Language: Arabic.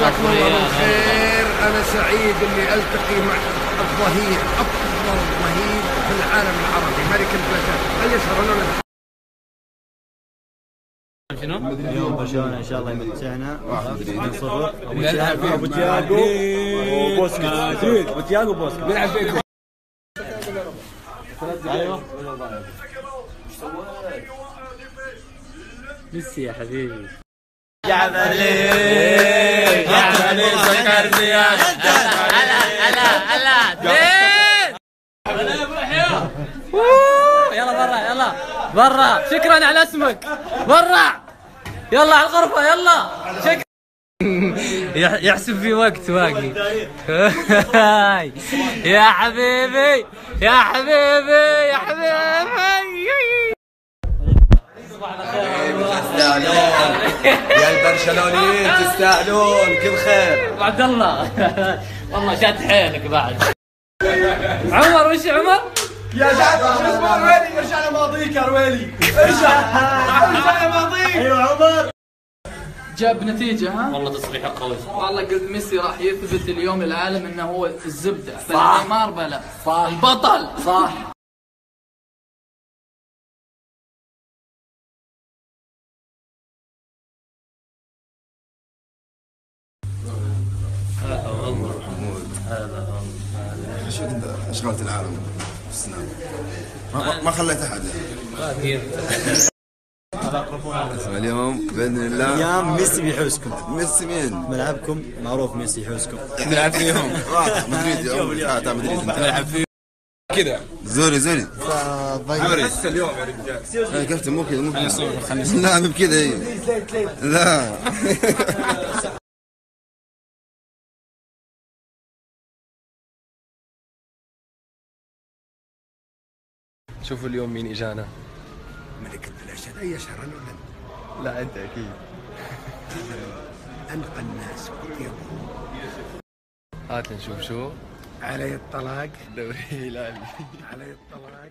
مساكم الله بالخير. أنا سعيد إني ألتقي مع الظهير، أفضل ظهير في العالم العربي، ملك الفلاتات. هل يشعرون شنو؟ اليوم برشلونة ان شاء الله يمتعنا 1-0. ابو تياغو وبوسكيتس. ابو تياغو وبوسكيتس بيلعب فين؟ ايوه ميسي يا حبيبي. جعفري جعفري سكرتي يا هلا يلا برا يلا برا. شكرا على اسمك. برا يلا على الغرفة يلا. شكرا. يحسب في وقت باقي. يا حبيبي يا حبيبي يا حبيبي. تستاهلون يا البرشلونيين، تستاهلون كل خير. عبد الله والله شاد حيلك بعد. عمر وش عمر؟ يا جعفر شو اسمه الويلي؟ ارجع لماضيك يا الويلي، ارجع لماضيك. ايوه عمر جاب نتيجة ها؟ والله تصريح قوي. والله قلت ميسي راح يثبت اليوم للعالم انه هو الزبدة. نيمار بلا صح البطل صح. شو انت اشغلت العالم في السناب؟ ما خليت احد. اليوم باذن الله ايام ميسي بيحوسكم. ميسي مين؟ ملعبكم معروف ميسي يحوسكم. نلعب فيهم مدريد اليوم. تعال مدريد انت. نلعب فيهم كذا. زوري زوري بس اليوم يا رجال. كابتن مو كذا مو كذا. لا مو بكذا. هي لا شوفوا اليوم مين اجانا. ملك الفلاشات؟ أي يشعرون لا انت اكيد. أنقى الناس وأطيبهم. هات نشوف شو علي الطلاق. دوري هلال. علي الطلاق.